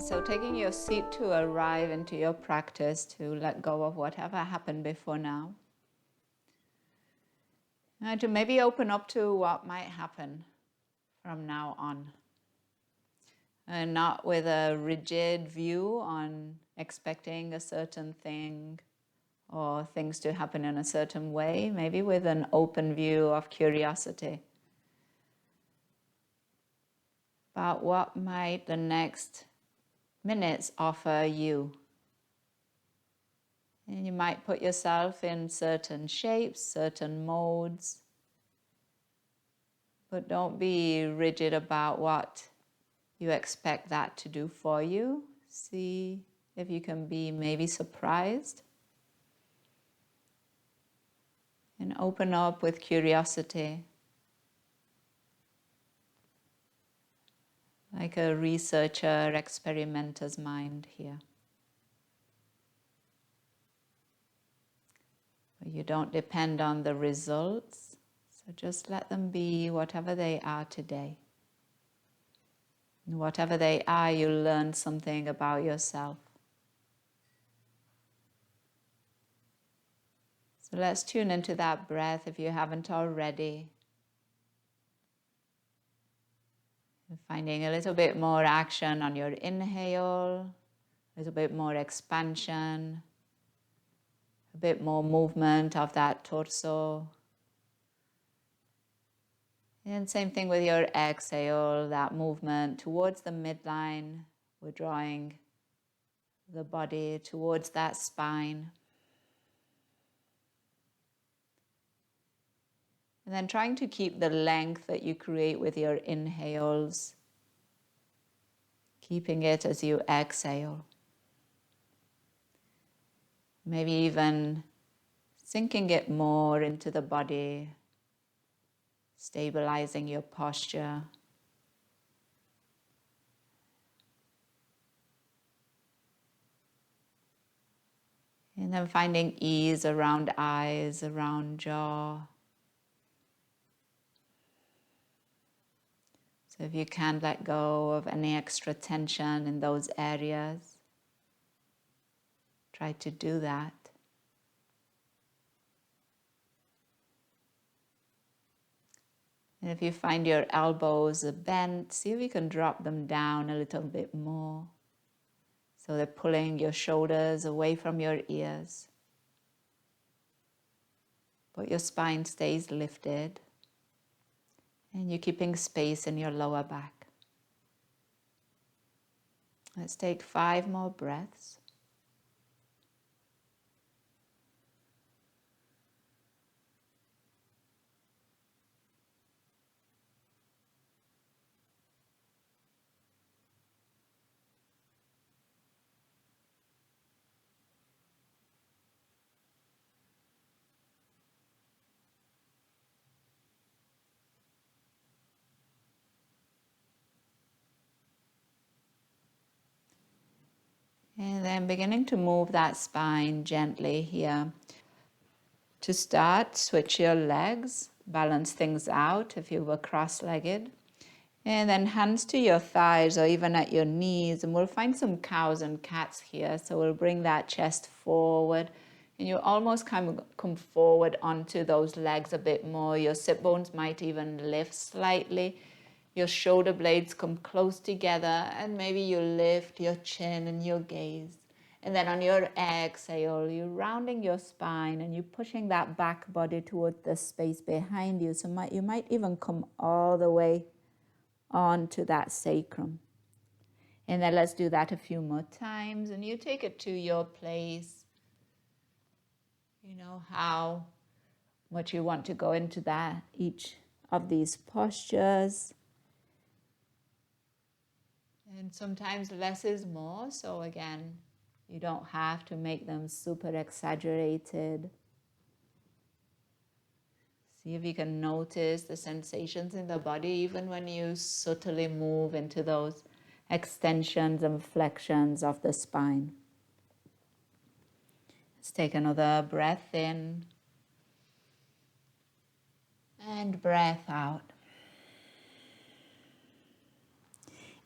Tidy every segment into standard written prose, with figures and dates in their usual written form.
So taking your seat to arrive into your practice to let go of whatever happened before now. And to maybe open up to what might happen from now on. And not with a rigid view on expecting a certain thing or things to happen in a certain way, maybe with an open view of curiosity about what might the next minutes offer you. And you might put yourself in certain shapes, certain modes, but don't be rigid about what you expect that to do for you. See if you can be maybe surprised. And open up with curiosity. Like a researcher, experimenter's mind here. But you don't depend on the results, so just let them be whatever they are today. And whatever they are, you learn something about yourself. So let's tune into that breath if you haven't already. And finding a little bit more action on your inhale, a little bit more expansion, a bit more movement of that torso. And same thing with your exhale, that movement towards the midline. We're drawing the body towards that spine. And then trying to keep the length that you create with your inhales, keeping it as you exhale. Maybe even sinking it more into the body, stabilizing your posture. And then finding ease around eyes, around jaw. So if you can't let go of any extra tension in those areas, try to do that. And if you find your elbows bent, see if you can drop them down a little bit more. So they're pulling your shoulders away from your ears. But your spine stays lifted. And you're keeping space in your lower back. Let's take 5 more breaths. And then beginning to move that spine gently here. To start, switch your legs, balance things out if you were cross-legged. And then hands to your thighs or even at your knees. And we'll find some cows and cats here. So we'll bring that chest forward. And you almost come forward onto those legs a bit more. Your sit bones might even lift slightly. Your shoulder blades come close together, and maybe you lift your chin and your gaze. And then on your exhale, you're rounding your spine and you're pushing that back body towards the space behind you. So you might even come all the way onto that sacrum. And then let's do that a few more times. And you take it to your place. You know how much you want to go into that, each of these postures. And sometimes less is more, so again, you don't have to make them super exaggerated. See if you can notice the sensations in the body, even when you subtly move into those extensions and flexions of the spine. Let's take another breath in and breath out.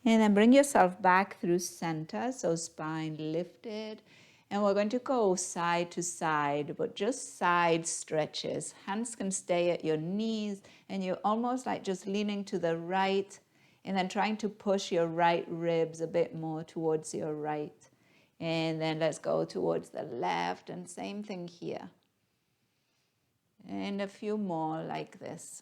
And then bring yourself back through center, so spine lifted. And we're going to go side to side, but just side stretches. Hands can stay at your knees, and you're almost like just leaning to the right, and then trying to push your right ribs a bit more towards your right. And then let's go towards the left, and same thing here. And a few more like this.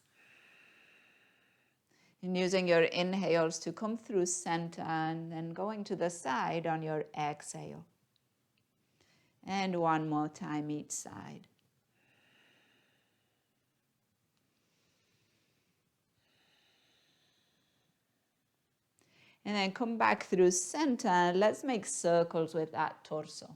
And using your inhales to come through center and then going to the side on your exhale. And one more time each side. And then come back through center and let's make circles with that torso.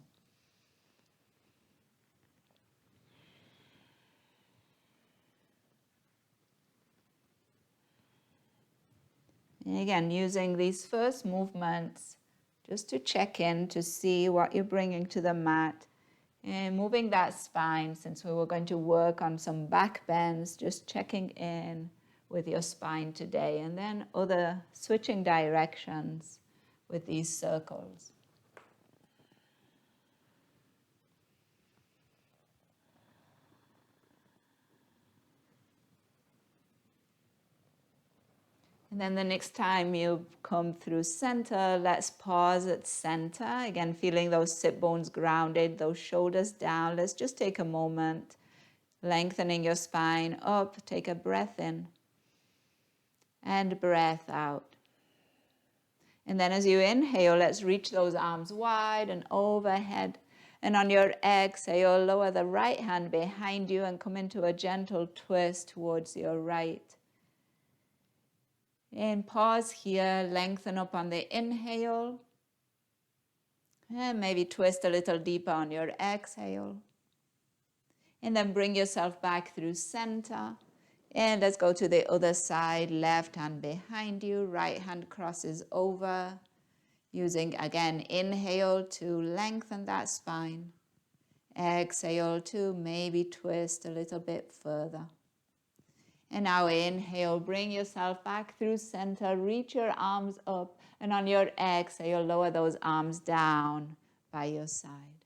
And again, using these first movements just to check in to see what you're bringing to the mat. And moving that spine, since we were going to work on some back bends, just checking in with your spine today. And then other switching directions with these circles. And then the next time you come through center, let's pause at center. Again, feeling those sit bones grounded, those shoulders down. Let's just take a moment, lengthening your spine up. Take a breath in and breath out. And then as you inhale, let's reach those arms wide and overhead. And on your exhale, lower the right hand behind you and come into a gentle twist towards your right. And pause here, lengthen up on the inhale. And maybe twist a little deeper on your exhale. And then bring yourself back through center. And let's go to the other side. Left hand behind you, right hand crosses over. Using, again, inhale to lengthen that spine. Exhale to maybe twist a little bit further. And now inhale, bring yourself back through center, reach your arms up, and on your exhale, lower those arms down by your side.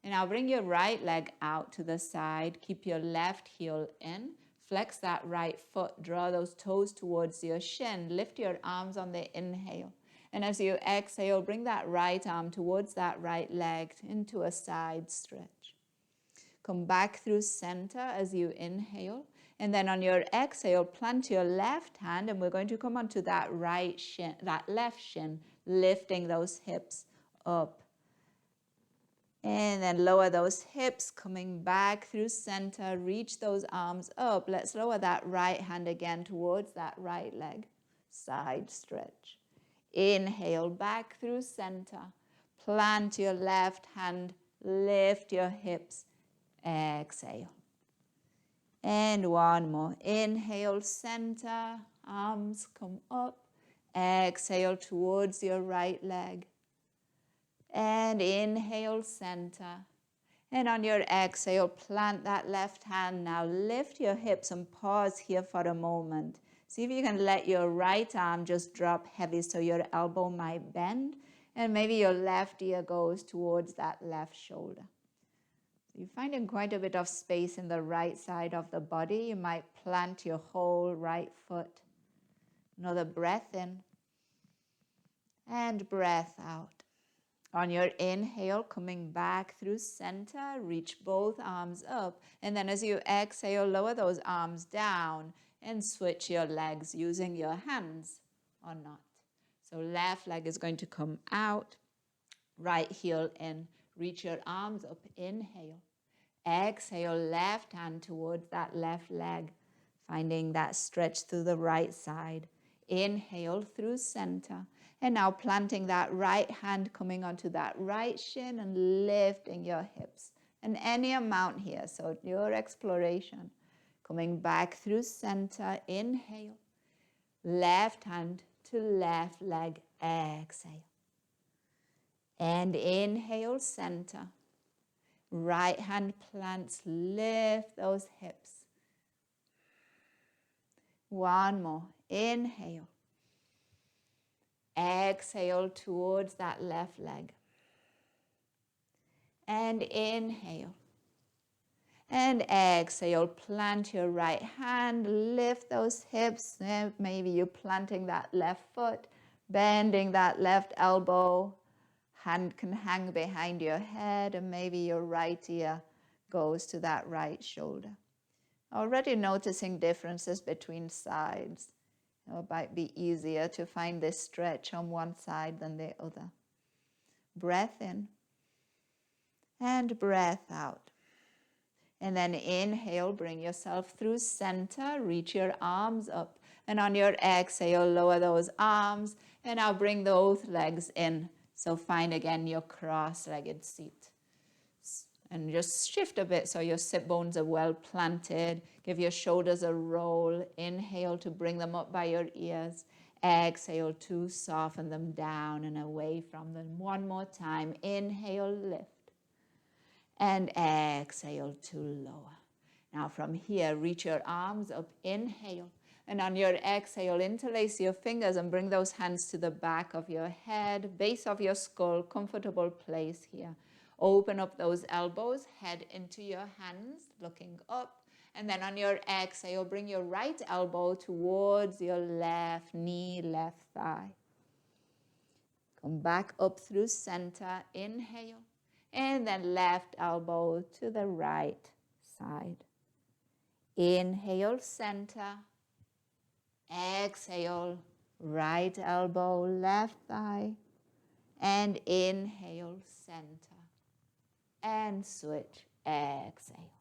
And now bring your right leg out to the side, keep your left heel in, flex that right foot, draw those toes towards your shin, lift your arms on the inhale. And as you exhale, bring that right arm towards that right leg into a side stretch. Come back through center as you inhale. And then on your exhale, plant your left hand, and we're going to come onto that right shin, that left shin, lifting those hips up. And then lower those hips, coming back through center, reach those arms up. Let's lower that right hand again towards that right leg, side stretch. Inhale, back through center. Plant your left hand, lift your hips, exhale. And one more. Inhale, center, arms come up. Exhale towards your right leg. And inhale, center. And on your exhale, plant that left hand. Now lift your hips and pause here for a moment. See if you can let your right arm just drop heavy so your elbow might bend. And maybe your left ear goes towards that left shoulder. You're finding quite a bit of space in the right side of the body. You might plant your whole right foot. Another breath in and breath out. On your inhale, coming back through center, reach both arms up. And then as you exhale, lower those arms down and switch your legs using your hands or not. So left leg is going to come out, right heel in. Reach your arms up, inhale. Exhale, left hand towards that left leg, finding that stretch through the right side. Inhale through center. And now planting that right hand, coming onto that right shin and lifting your hips. And any amount here, so your exploration. Coming back through center, inhale. Left hand to left leg, exhale. And inhale, center. Right hand plants, lift those hips. One more, inhale. Exhale towards that left leg. And inhale. And exhale, plant your right hand, lift those hips. Maybe you're planting that left foot, bending that left elbow. Hand can hang behind your head, and maybe your right ear goes to that right shoulder. Already noticing differences between sides. It might be easier to find this stretch on one side than the other. Breath in and breath out. And then inhale, bring yourself through center, reach your arms up. And on your exhale, lower those arms, and now bring those legs in. So find again your cross-legged seat. And just shift a bit so your sit bones are well planted. Give your shoulders a roll. Inhale to bring them up by your ears. Exhale to soften them down and away from them. One more time. Inhale, lift. And exhale to lower. Now from here, reach your arms up. Inhale. And on your exhale, interlace your fingers and bring those hands to the back of your head, base of your skull, comfortable place here. Open up those elbows, head into your hands, looking up. And then on your exhale, bring your right elbow towards your left knee, left thigh. Come back up through center. Inhale. And then left elbow to the right side. Inhale, center. Exhale, right elbow, left thigh. And inhale, center. And switch, exhale.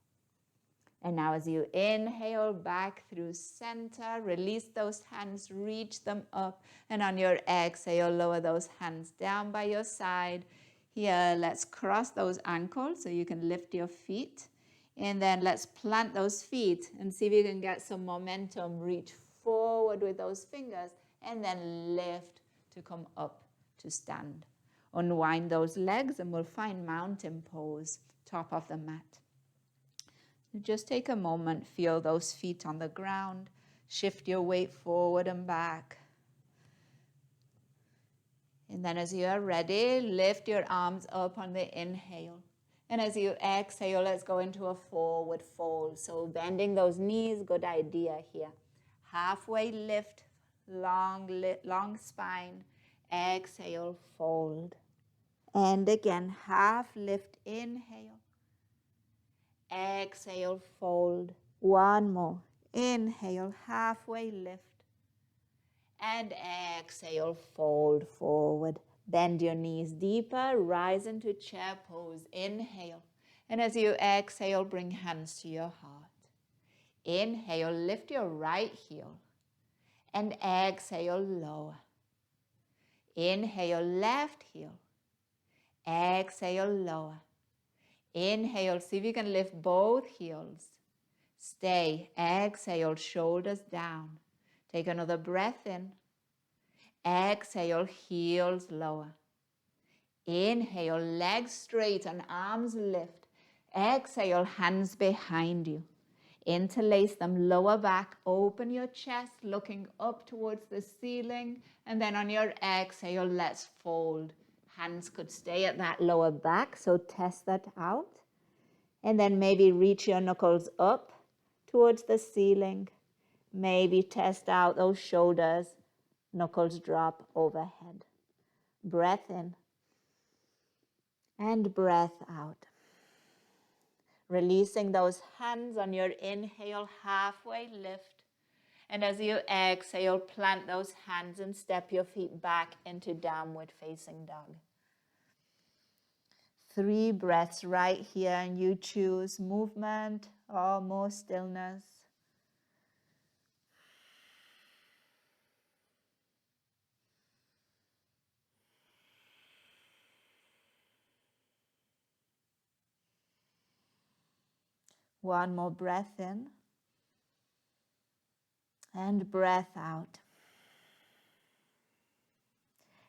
And now as you inhale back through center, release those hands, reach them up. And on your exhale, lower those hands down by your side. Here, let's cross those ankles so you can lift your feet. And then let's plant those feet and see if you can get some momentum. Reach forward with those fingers and then lift to come up to stand. Unwind those legs and we'll find mountain pose, top of the mat. Just take a moment, feel those feet on the ground. Shift your weight forward and back. And then as you are ready, lift your arms up on the inhale. And as you exhale, let's go into a forward fold. So bending those knees, good idea here. Halfway lift, long spine. Exhale, fold. And again, half lift, inhale. Exhale, fold. One more. Inhale, halfway lift. And exhale, fold forward. Bend your knees deeper, rise into chair pose. Inhale. And as you exhale, bring hands to your heart. Inhale, lift your right heel. And exhale, lower. Inhale, left heel. Exhale, lower. Inhale, see if you can lift both heels. Stay. Exhale, shoulders down. Take another breath in. Exhale, heels lower. Inhale, legs straight and arms lift. Exhale, hands behind you. Interlace them, lower back, open your chest, looking up towards the ceiling. And then on your exhale, let's fold. Hands could stay at that lower back, so test that out. And then maybe reach your knuckles up towards the ceiling. Maybe test out those shoulders, knuckles drop overhead. Breath in and breath out. Releasing those hands on your inhale, halfway lift. And as you exhale, plant those hands and step your feet back into downward facing dog. 3 breaths right here, and you choose movement or more stillness. One more breath in and breath out.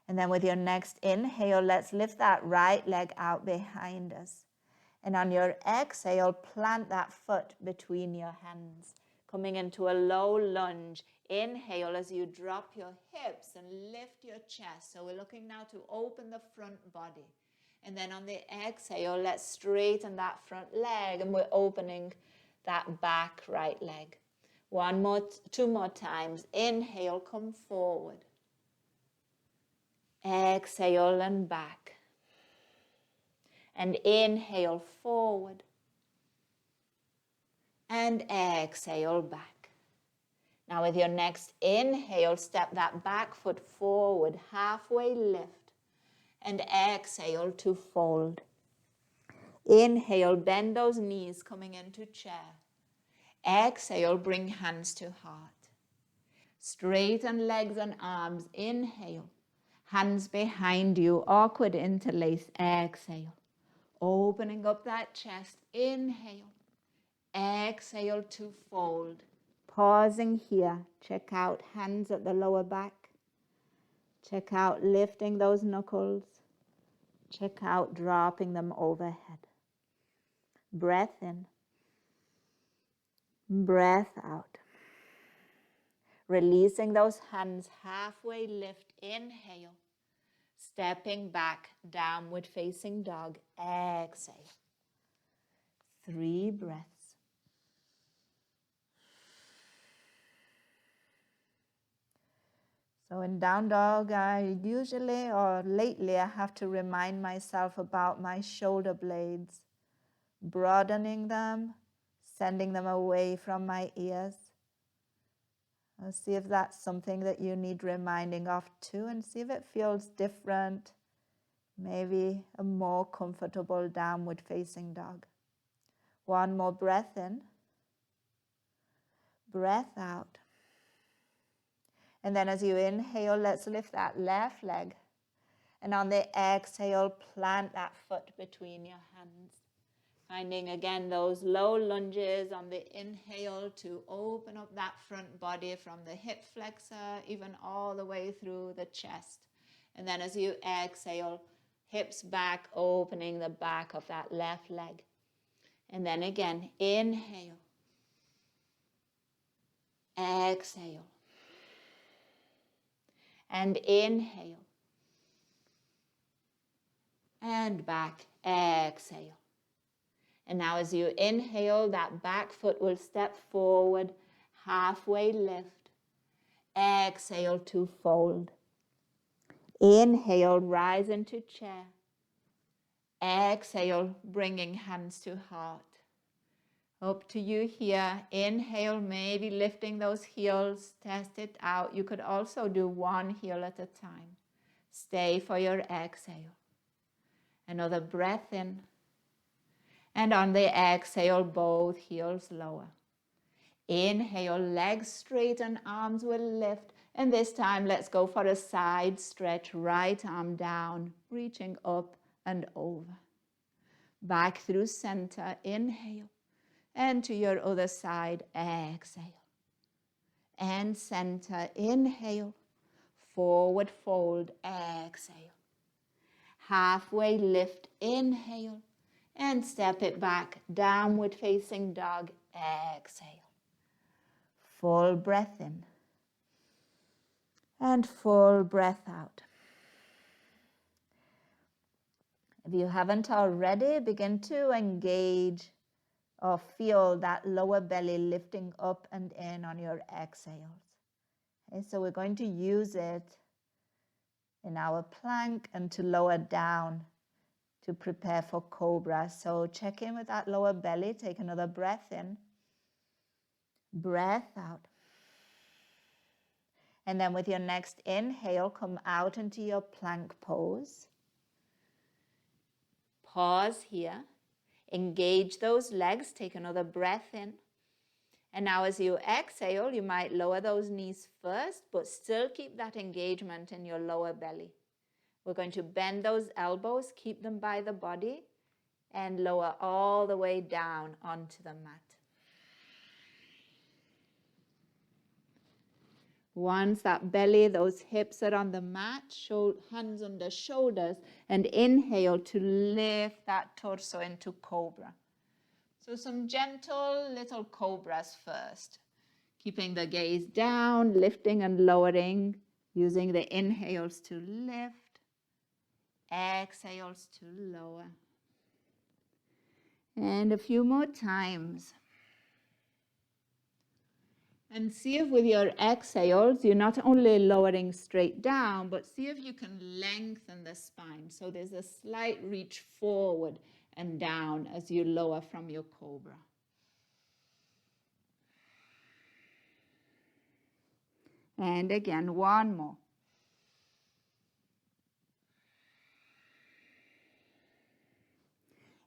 And then with your next inhale, let's lift that right leg out behind us. And on your exhale, plant that foot between your hands, coming into a low lunge. Inhale as you drop your hips and lift your chest. So we're looking now to open the front body. And then on the exhale, let's straighten that front leg, and we're opening that back right leg. Two more times. Inhale, come forward. Exhale and back. And inhale, forward. And exhale, back. Now with your next inhale, step that back foot forward, halfway lift. And exhale to fold. Inhale, bend those knees coming into chair. Exhale, bring hands to heart. Straighten legs and arms. Inhale. Hands behind you, awkward interlace. Exhale. Opening up that chest. Inhale. Exhale to fold. Pausing here. Check out hands at the lower back. Check out lifting those knuckles. Check out dropping them overhead. Breath in. Breath out. Releasing those hands, halfway lift. Inhale. Stepping back, downward facing dog. Exhale. 3 breaths. So in down dog, I usually or lately I have to remind myself about my shoulder blades, broadening them, sending them away from my ears. I'll see if that's something that you need reminding of too, and see if it feels different, maybe a more comfortable downward facing dog. 1 more breath in, breath out. And then as you inhale, let's lift that left leg. And on the exhale, plant that foot between your hands. Finding again those low lunges on the inhale to open up that front body from the hip flexor, even all the way through the chest. And then as you exhale, hips back, opening the back of that left leg. And then again, inhale. Exhale. And inhale. And back, exhale. And now as you inhale, that back foot will step forward, halfway lift. Exhale to fold. Inhale, rise into chair. Exhale, bringing hands to heart. Up to you here. Inhale, maybe lifting those heels, test it out. You could also do 1 heel at a time. Stay for your exhale. Another breath in. And on the exhale, both heels lower. Inhale, legs straight and arms will lift. And this time, let's go for a side stretch. Right arm down, reaching up and over. Back through center, inhale. And to your other side, exhale. And center, inhale. Forward fold, exhale. Halfway lift, inhale. And step it back, downward facing dog, exhale. Full breath in. And full breath out. If you haven't already, begin to engage or feel that lower belly lifting up and in on your exhales. Okay, so we're going to use it in our plank and to lower down to prepare for Cobra. So check in with that lower belly. Take another breath in. Breath out. And then with your next inhale, come out into your plank pose. Pause here. Engage those legs. Take another breath in. And now as you exhale, you might lower those knees first, but still keep that engagement in your lower belly. We're going to bend those elbows, keep them by the body, and lower all the way down onto the mat. Once that belly, those hips are on the mat, hands under shoulders, and inhale to lift that torso into Cobra. So some gentle little cobras first. Keeping the gaze down, lifting and lowering, using the inhales to lift, exhales to lower. And a few more times. And see if with your exhales, you're not only lowering straight down, but see if you can lengthen the spine. So there's a slight reach forward and down as you lower from your cobra. And again, one more.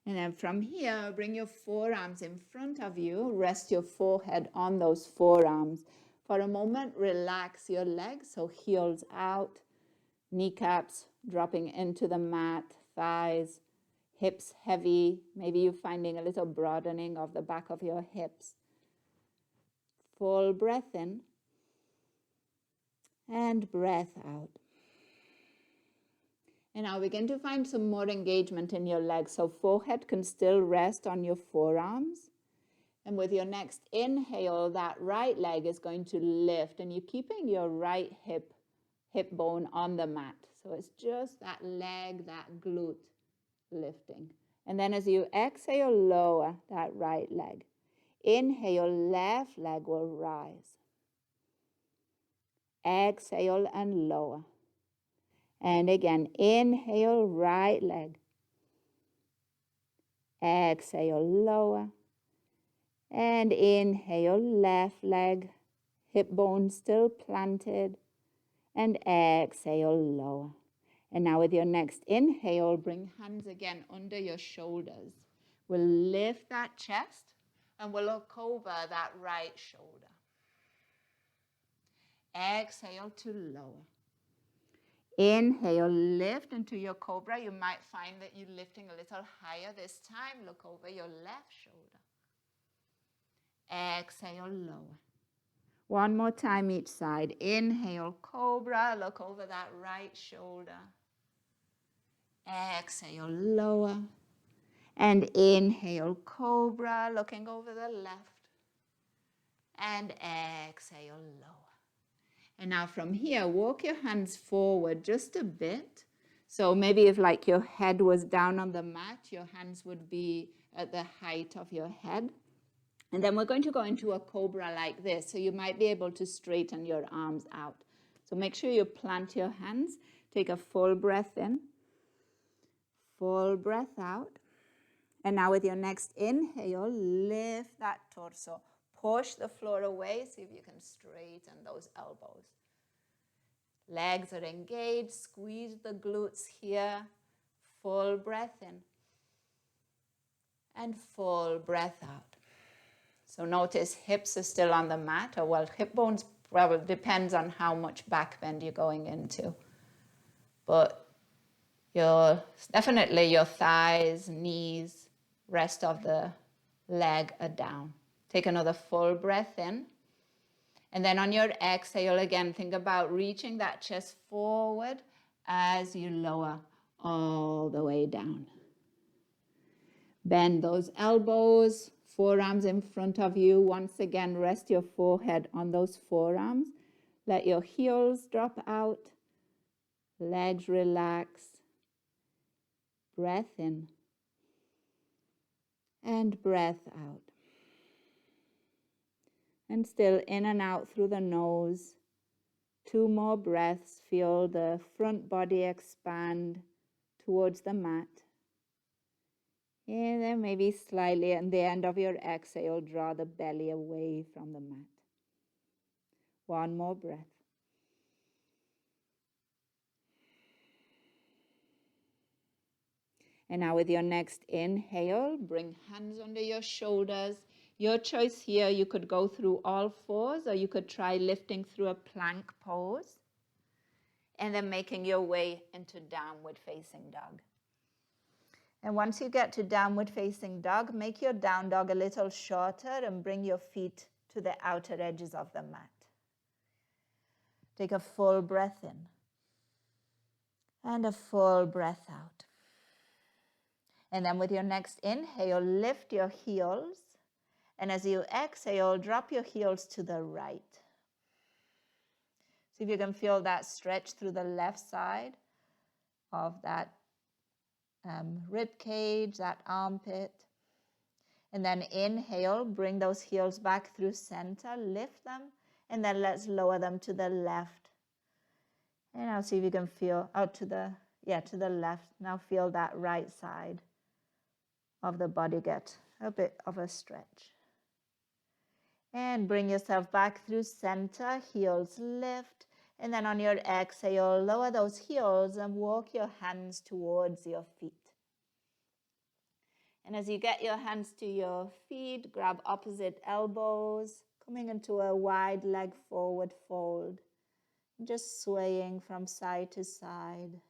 And then from here, bring your forearms in front of you. Rest your forehead on those forearms. For a moment, relax your legs. So heels out, kneecaps dropping into the mat, thighs, hips heavy. Maybe you're finding a little broadening of the back of your hips. Full breath in and breath out. And now begin to find some more engagement in your legs. So forehead can still rest on your forearms. And with your next inhale, that right leg is going to lift. And you're keeping your right hip bone on the mat. So it's just that leg, that glute lifting. And then as you exhale, lower that right leg. Inhale, left leg will rise. Exhale and lower. And again, inhale, right leg. Exhale, lower. And inhale, left leg. Hip bone still planted. And exhale, lower. And now with your next inhale, bring hands again under your shoulders. We'll lift that chest and we'll look over that right shoulder. Exhale to lower. Inhale, lift into your cobra. You might find that you're lifting a little higher this time. Look over your left shoulder. Exhale, lower. One more time each side. Inhale, cobra. Look over that right shoulder. Exhale, lower. And inhale, cobra. Looking over the left. And exhale, lower. And now from here, walk your hands forward just a bit. So maybe if like your head was down on the mat, your hands would be at the height of your head. And then we're going to go into a cobra like this. So you might be able to straighten your arms out. So make sure you plant your hands. Take a full breath in. Full breath out. And now with your next inhale, lift that torso. Push the floor away. See if you can straighten those elbows. Legs are engaged. Squeeze the glutes here. Full breath in. And full breath out. So notice hips are still on the mat. Or well, hip bones probably depends on how much back bend you're going into. But definitely your thighs, knees, rest of the leg are down. Take another full breath in. And then on your exhale, again, think about reaching that chest forward as you lower all the way down. Bend those elbows, forearms in front of you. Once again, rest your forehead on those forearms. Let your heels drop out. Legs relax. Breath in. And breath out. And still in and out through the nose. 2 more breaths. Feel the front body expand towards the mat. And then maybe slightly at the end of your exhale, draw the belly away from the mat. 1 more breath. And now with your next inhale, bring hands under your shoulders. Your choice here, you could go through all fours or you could try lifting through a plank pose and then making your way into downward facing dog. And once you get to downward facing dog, make your down dog a little shorter and bring your feet to the outer edges of the mat. Take a full breath in and a full breath out. And then with your next inhale, lift your heels And as you exhale, drop your heels to the right. See if you can feel that stretch through the left side of that rib cage, that armpit. And then inhale, bring those heels back through center, lift them, and then let's lower them to the left. And now see if you can feel out to the left. Now feel that right side of the body get a bit of a stretch. And bring yourself back through center, heels lift. And then on your exhale, lower those heels and walk your hands towards your feet. And as you get your hands to your feet, grab opposite elbows, coming into a wide leg forward fold. Just swaying from side to side.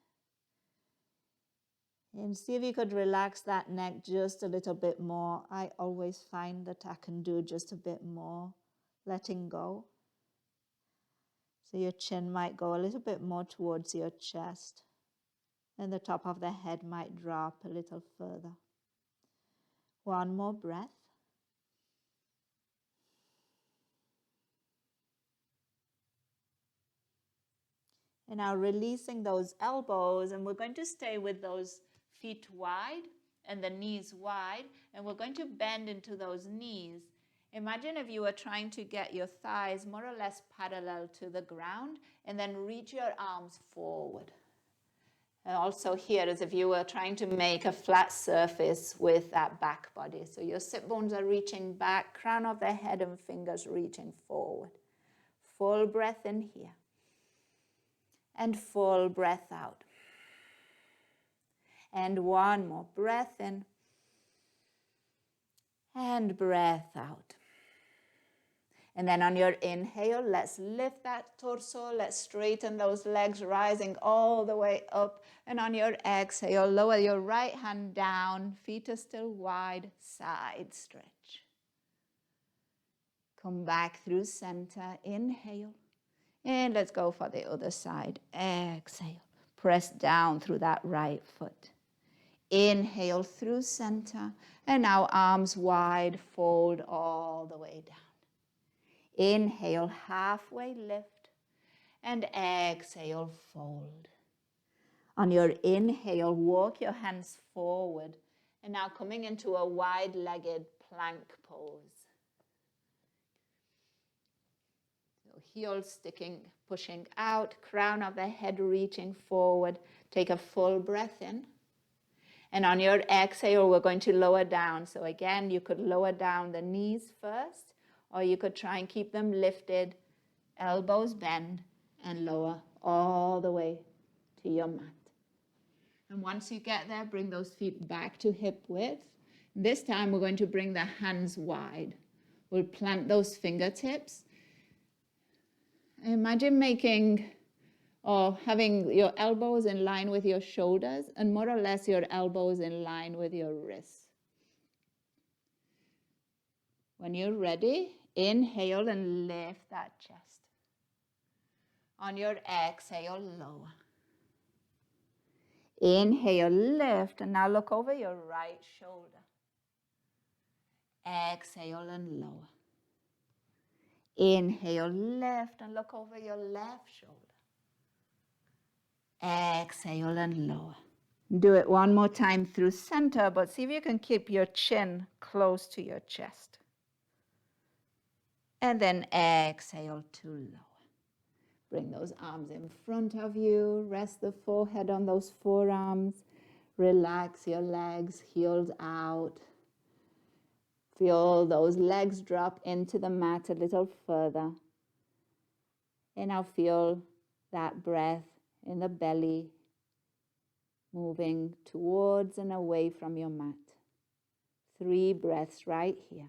And see if you could relax that neck just a little bit more. I always find that I can do just a bit more, letting go. So your chin might go a little bit more towards your chest, and the top of the head might drop a little further. One more breath. And now releasing those elbows, and we're going to stay with those feet wide and the knees wide, and we're going to bend into those knees. Imagine if you were trying to get your thighs more or less parallel to the ground, and then reach your arms forward. And also here as if you were trying to make a flat surface with that back body. So your sit bones are reaching back, crown of the head and fingers reaching forward. Full breath in here. And full breath out. And one more breath in. And breath out. And then on your inhale, let's lift that torso. Let's straighten those legs, rising all the way up. And on your exhale, lower your right hand down. Feet are still wide, side stretch. Come back through center. Inhale. And let's go for the other side. Exhale. Press down through that right foot. Inhale through center. And now arms wide, fold all the way down. Inhale, halfway lift. And exhale, fold. On your inhale, walk your hands forward. And now coming into a wide-legged plank pose. Heels sticking, pushing out, crown of the head reaching forward. Take a full breath in. And on your exhale, we're going to lower down. So again, you could lower down the knees first, or you could try and keep them lifted, elbows bend, and lower all the way to your mat. And once you get there, bring those feet back to hip width. This time, we're going to bring the hands wide. We'll plant those fingertips. Imagine making or having your elbows in line with your shoulders and more or less your elbows in line with your wrists. When you're ready, inhale and lift that chest. On your exhale, lower. Inhale, lift, and now look over your right shoulder. Exhale and lower. Inhale, lift, and look over your left shoulder. Exhale and lower. Do it one more time through center, but see if you can keep your chin close to your chest. And then exhale to lower. Bring those arms in front of you. Rest the forehead on those forearms. Relax your legs, heels out. Feel those legs drop into the mat a little further. And now feel that breath in the belly, moving towards and away from your mat. 3 breaths right here.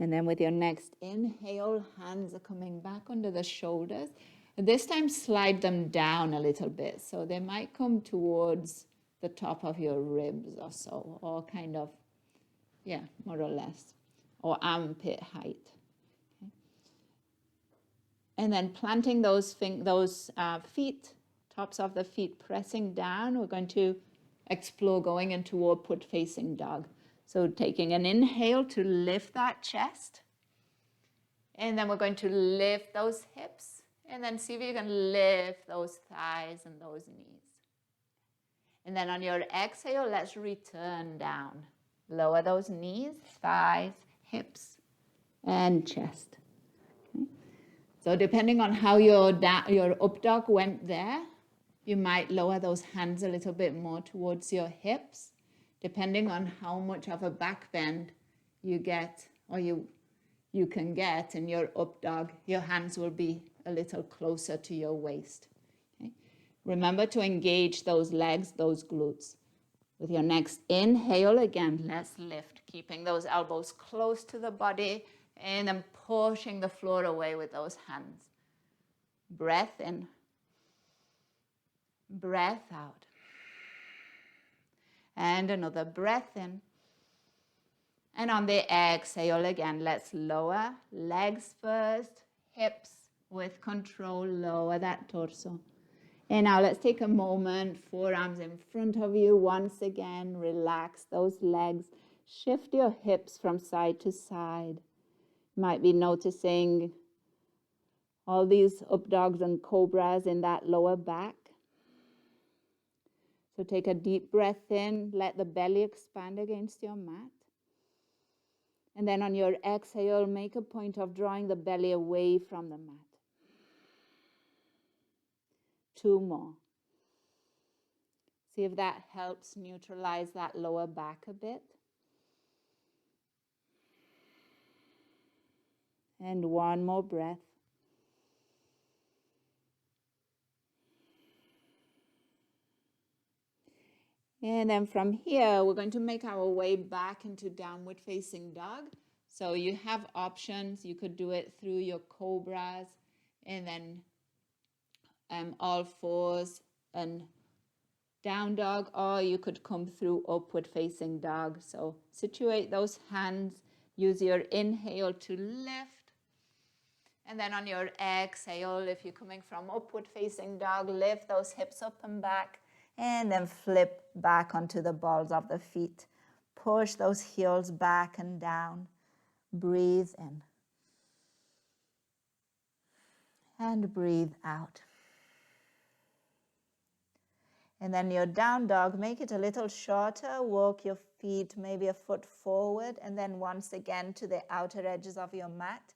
And then with your next inhale, hands are coming back under the shoulders. This time slide them down a little bit. So they might come towards the top of your ribs or so, or kind of, yeah, more or less, or armpit height. Okay. And then planting those feet, tops of the feet pressing down, we're going to explore going into upward facing dog. So taking an inhale to lift that chest. And then we're going to lift those hips. And then see if you can lift those thighs and those knees. And then on your exhale, let's return down. Lower those knees, thighs, hips, and chest. Okay. So depending on how your up dog went there, you might lower those hands a little bit more towards your hips. Depending on how much of a back bend you get or you can get in your up dog, your hands will be a little closer to your waist. Okay. Remember to engage those legs, those glutes. With your next inhale, again, let's lift, keeping those elbows close to the body and then pushing the floor away with those hands. Breath in, breath out. And another breath in. And on the exhale again, let's lower, legs first, hips with control, lower that torso. And now let's take a moment, forearms in front of you. Once again, relax those legs. Shift your hips from side to side. You might be noticing all these up dogs and cobras in that lower back. So take a deep breath in, let the belly expand against your mat. And then on your exhale, make a point of drawing the belly away from the mat. 2 more. See if that helps neutralize that lower back a bit. And 1 more breath. And then from here, we're going to make our way back into downward facing dog. So you have options. You could do it through your cobras and then all fours and down dog, or you could come through upward facing dog. So situate those hands, use your inhale to lift. And then on your exhale, if you're coming from upward facing dog, lift those hips up and back. And then flip back onto the balls of the feet. Push those heels back and down. Breathe in. And breathe out. And then your down dog, make it a little shorter. Walk your feet maybe a foot forward. And then once again to the outer edges of your mat.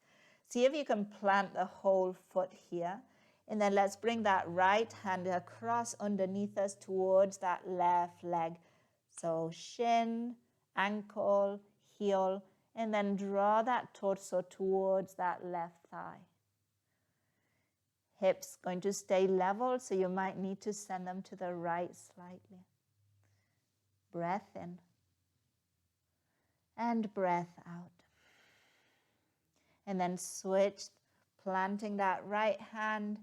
See if you can plant the whole foot here. And then let's bring that right hand across underneath us towards that left leg. So shin, ankle, heel, and then draw that torso towards that left thigh. Hips going to stay level, so you might need to send them to the right slightly. Breath in and breath out. And then switch, planting that right hand,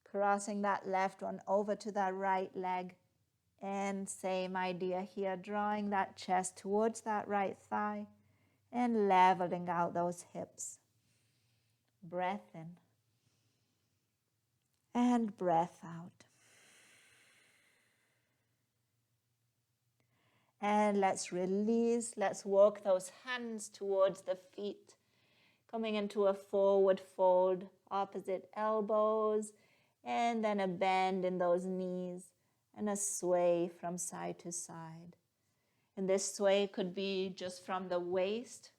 crossing that left one over to that right leg. And same idea here, drawing that chest towards that right thigh and leveling out those hips. Breath in and breath out. And let's release, let's walk those hands towards the feet, coming into a forward fold, opposite elbows, and then a bend in those knees and a sway from side to side. And this sway could be just from the waist,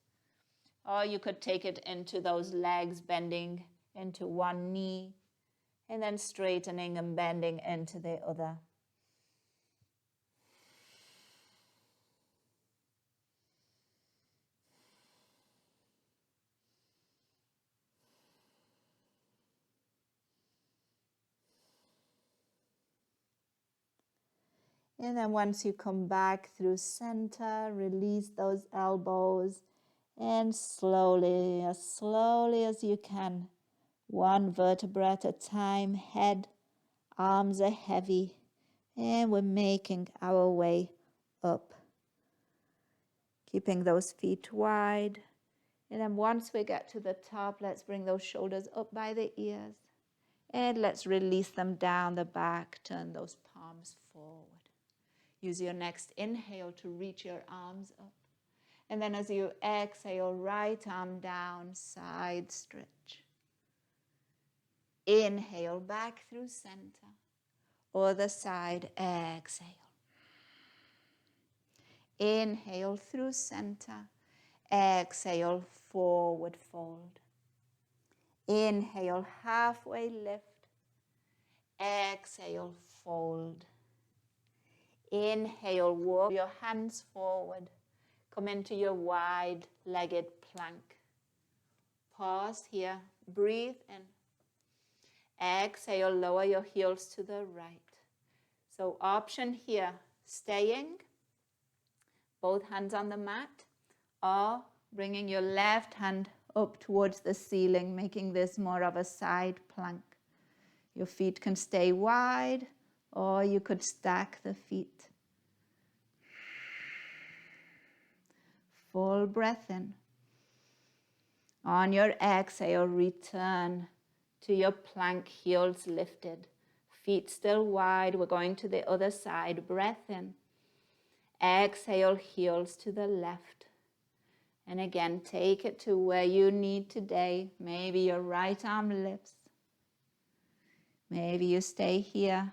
or you could take it into those legs, bending into one knee, and then straightening and bending into the other. And then once you come back through center, release those elbows and slowly as you can, 1 vertebra at a time, head, arms are heavy, And we're making our way up, keeping those feet wide. And then once we get to the top, let's bring those shoulders up by the ears. And let's release them down the back, turn those palms forward. Use your next inhale to reach your arms up. And then as you exhale, right arm down, side stretch. Inhale, back through center. Other side, exhale. Inhale through center. Exhale, forward fold. Inhale, halfway lift. Exhale, fold. Inhale, walk your hands forward. Come into your wide-legged plank. Pause here. Breathe in. Exhale, lower your heels to the right. So option here, staying, both hands on the mat, or bringing your left hand up towards the ceiling, making this more of a side plank. Your feet can stay wide, or you could stack the feet. Full breath in. On your exhale, return to your plank, heels lifted. Feet still wide. We're going to the other side. Breath in. Exhale, heels to the left. And again, take it to where you need today. Maybe your right arm lifts. Maybe you stay here.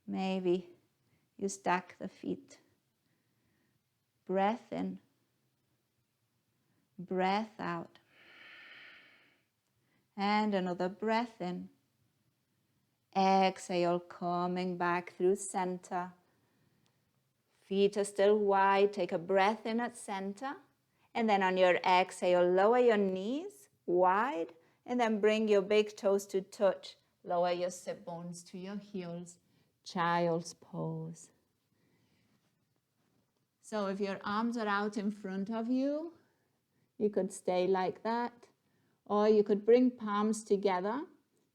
Maybe you stack the feet. Breath in. Breath out. And another breath in. Exhale, coming back through center. Feet are still wide. Take a breath in at center. And then on your exhale, lower your knees wide. And then bring your big toes to touch. Lower your sit bones to your heels. Child's pose. So if your arms are out in front of you, you could stay like that. Or you could bring palms together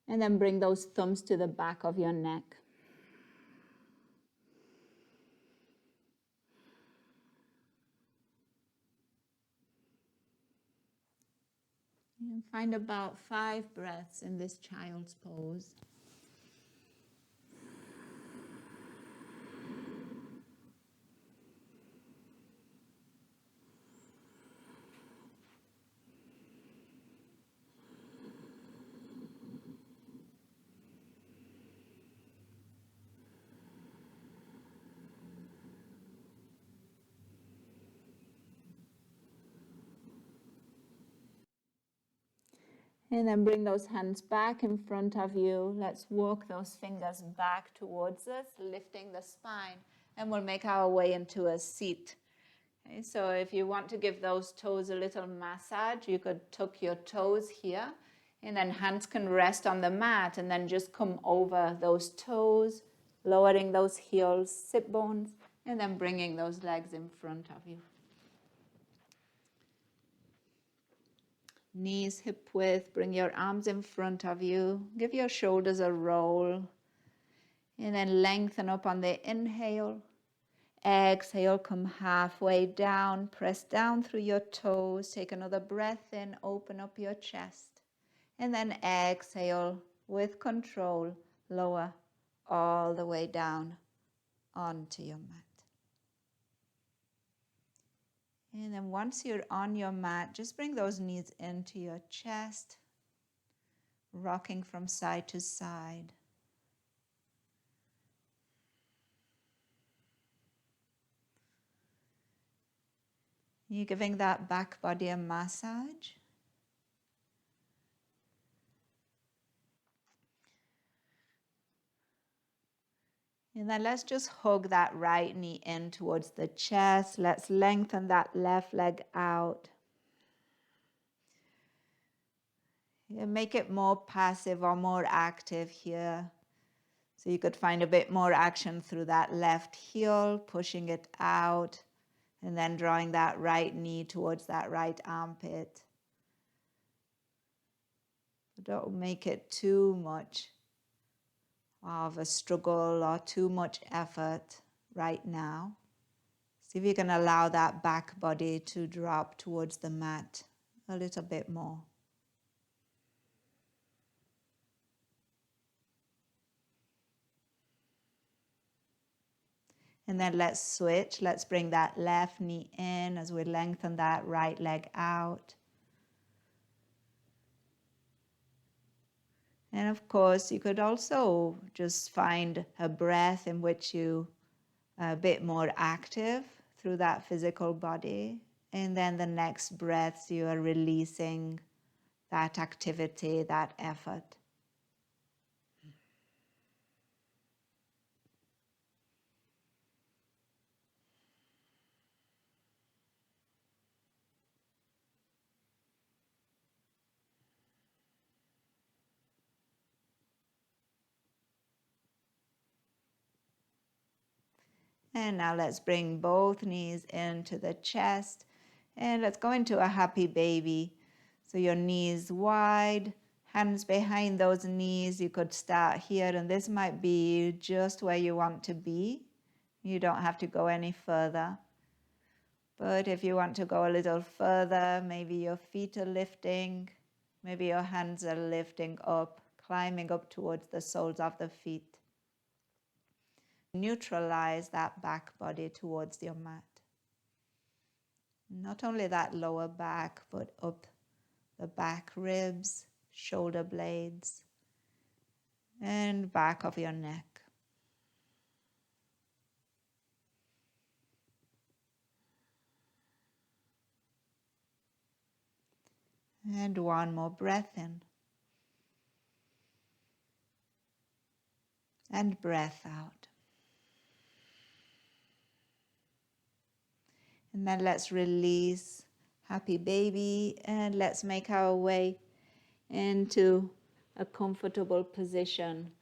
and then bring those thumbs to the back of your neck. And find about 5 breaths in this child's pose. And then bring those hands back in front of you. Let's walk those fingers back towards us, lifting the spine. And we'll make our way into a seat. Okay, so if you want to give those toes a little massage, you could tuck your toes here. And then hands can rest on the mat and then just come over those toes, lowering those heels, sit bones, and then bringing those legs in front of you. Knees hip width, bring your arms in front of you. Give your shoulders a roll. And then lengthen up on the inhale. Exhale, come halfway down. Press down through your toes. Take another breath in. Open up your chest. And then exhale with control. Lower all the way down onto your mat. And then once you're on your mat, just bring those knees into your chest, rocking from side to side. You're giving that back body a massage. And then let's just hug that right knee in towards the chest. Let's lengthen that left leg out. Make it more passive or more active here. So you could find a bit more action through that left heel, pushing it out, and then drawing that right knee towards that right armpit. Don't make it too much of a struggle or too much effort right now. See if you can allow that back body to drop towards the mat a little bit more. And then let's switch. Let's bring that left knee in as we lengthen that right leg out. And of course, you could also just find a breath in which you are a bit more active through that physical body. And then the next breaths, you are releasing that activity, that effort. And now let's bring both knees into the chest. And let's go into a happy baby. So your knees wide, hands behind those knees. You could start here, and this might be just where you want to be. You don't have to go any further. But if you want to go a little further, maybe your feet are lifting, maybe your hands are lifting up, climbing up towards the soles of the feet. Neutralize that back body towards your mat. Not only that lower back, but up the back ribs, shoulder blades, and back of your neck. And one more breath in. And breath out. And then let's release happy baby, and let's make our way into a comfortable position.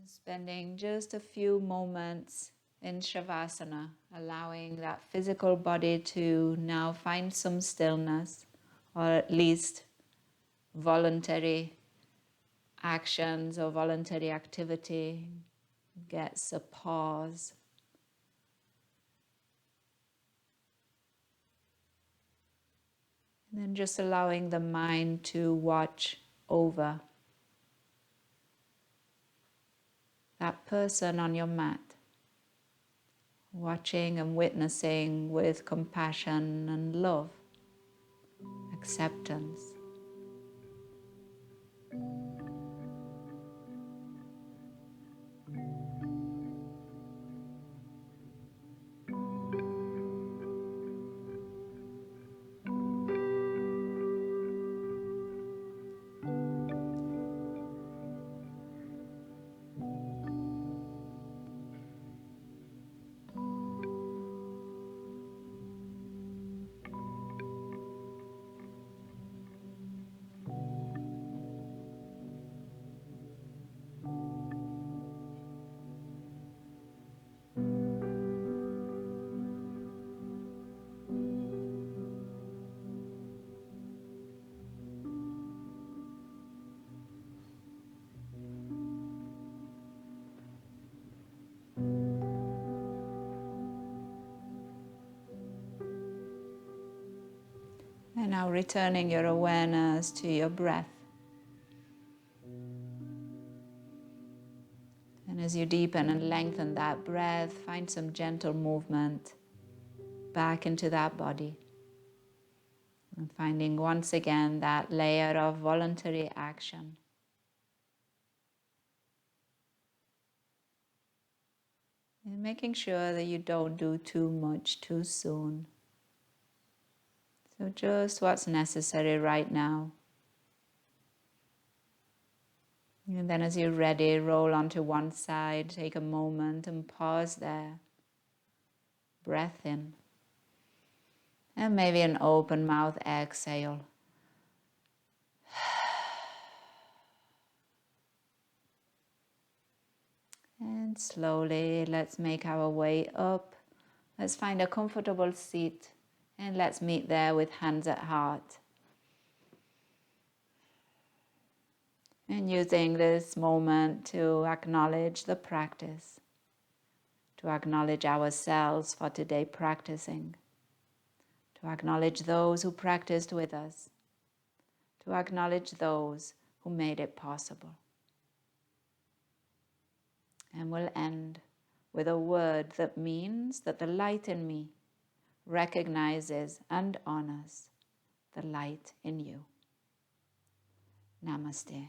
Spending just a few moments in Shavasana, allowing that physical body to now find some stillness, or at least voluntary actions or voluntary activity gets a pause. And then just allowing the mind to watch over that person on your mat, watching and witnessing with compassion and love, acceptance. And now returning your awareness to your breath. And as you deepen and lengthen that breath, find some gentle movement back into that body. And finding once again that layer of voluntary action. And making sure that you don't do too much too soon. So just what's necessary right now. And then as you're ready, roll onto one side, take a moment and pause there. Breath in. And maybe an open mouth exhale. And slowly, let's make our way up. Let's find a comfortable seat and let's meet there with hands at heart. And using this moment to acknowledge the practice, to acknowledge ourselves for today practicing, to acknowledge those who practiced with us, to acknowledge those who made it possible. And we'll end with a word that means that the light in me recognizes and honors the light in you. Namaste.